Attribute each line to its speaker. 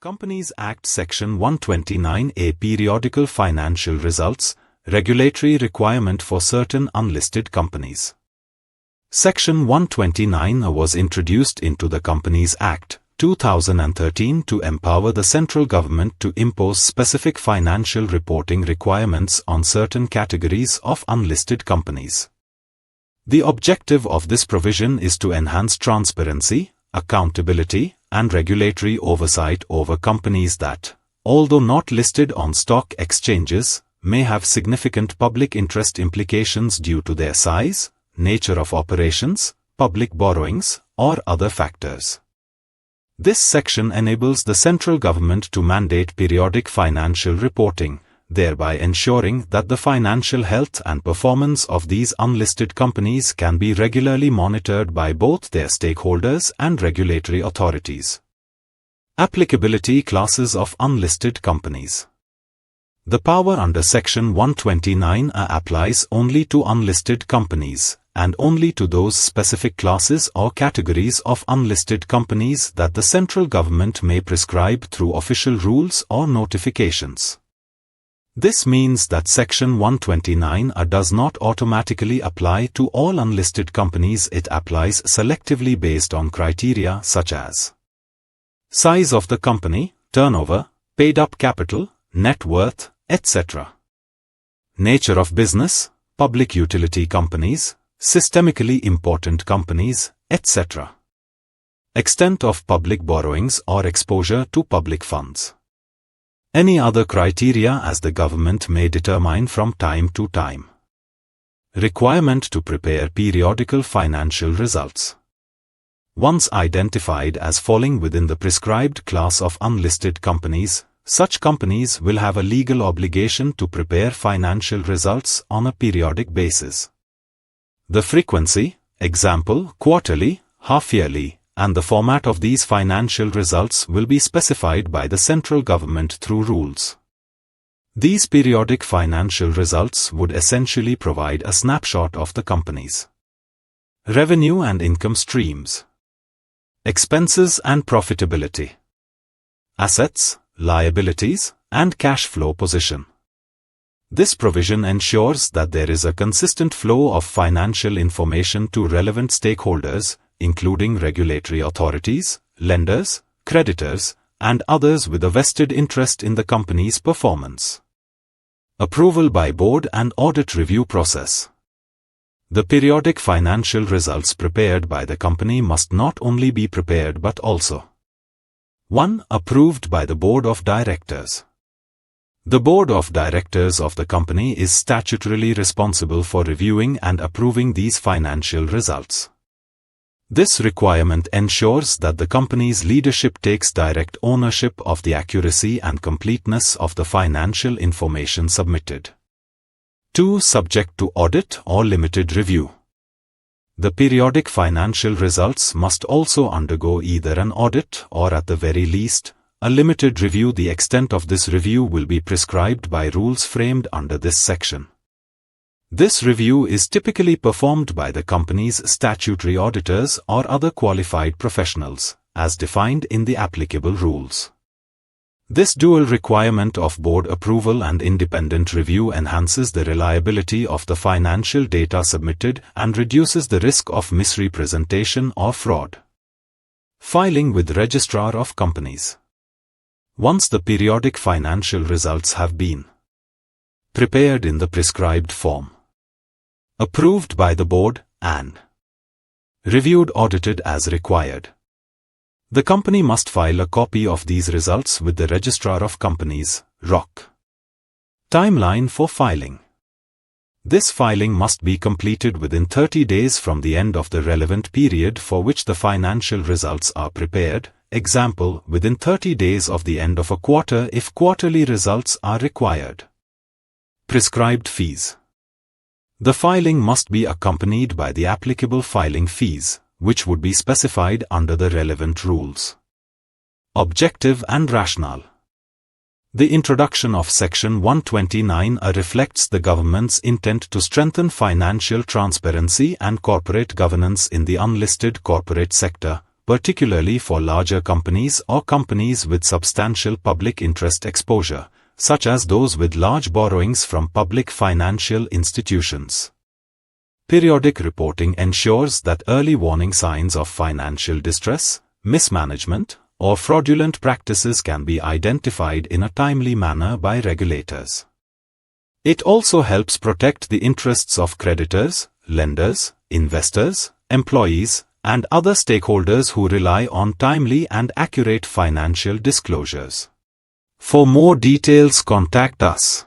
Speaker 1: Companies Act Section 129A Periodical Financial Results, Regulatory Requirement for Certain Unlisted Companies. Section 129A was introduced into the Companies Act, 2013 to empower the central government to impose specific financial reporting requirements on certain categories of unlisted companies. The objective of this provision is to enhance transparency, accountability, and regulatory oversight over companies that, although not listed on stock exchanges, may have significant public interest implications due to their size, nature of operations, public borrowings, or other factors. This section enables the central government to mandate periodic financial reporting, thereby ensuring that the financial health and performance of these unlisted companies can be regularly monitored by both their stakeholders and regulatory authorities. Applicability classes of unlisted companies. The power under Section 129A applies only to unlisted companies, and only to those specific classes or categories of unlisted companies that the central government may prescribe through official rules or notifications. This means that Section 129A does not automatically apply to all unlisted companies. It applies selectively based on criteria such as size of the company, turnover, paid-up capital, net worth, etc. Nature of business, public utility companies, systemically important companies, etc. Extent of public borrowings or exposure to public funds. Any other criteria as the government may determine from time to time. Requirement to prepare periodical financial results. Once identified as falling within the prescribed class of unlisted companies, such companies will have a legal obligation to prepare financial results on a periodic basis. The frequency, example, quarterly, half-yearly, and the format of these financial results will be specified by the central government through rules. These periodic financial results would essentially provide a snapshot of the company's revenue and income streams, expenses and profitability, assets, liabilities, and cash flow position. This provision ensures that there is a consistent flow of financial information to relevant stakeholders, including regulatory authorities, lenders, creditors, and others with a vested interest in the company's performance. Approval by board and audit review process. The periodic financial results prepared by the company must not only be prepared but also 1. Approved by the board of directors. The board of directors of the company is statutorily responsible for reviewing and approving these financial results. This requirement ensures that the company's leadership takes direct ownership of the accuracy and completeness of the financial information submitted. 2. Subject to audit or limited review. The periodic financial results must also undergo either an audit or, at the very least, a limited review. The extent of this review will be prescribed by rules framed under this section. This review is typically performed by the company's statutory auditors or other qualified professionals, as defined in the applicable rules. This dual requirement of board approval and independent review enhances the reliability of the financial data submitted and reduces the risk of misrepresentation or fraud. Filing with Registrar of Companies. Once the periodic financial results have been prepared in the prescribed form, approved by the board, and reviewed audited as required, the company must file a copy of these results with the Registrar of Companies, ROC. Timeline for filing. This filing must be completed within 30 days from the end of the relevant period for which the financial results are prepared, example, within 30 days of the end of a quarter if quarterly results are required. Prescribed fees. The filing must be accompanied by the applicable filing fees, which would be specified under the relevant rules. Objective and rationale. The introduction of Section 129A reflects the government's intent to strengthen financial transparency and corporate governance in the unlisted corporate sector, particularly for larger companies or companies with substantial public interest exposure, such as those with large borrowings from public financial institutions. Periodic reporting ensures that early warning signs of financial distress, mismanagement, or fraudulent practices can be identified in a timely manner by regulators. It also helps protect the interests of creditors, lenders, investors, employees, and other stakeholders who rely on timely and accurate financial disclosures. For more details, contact us.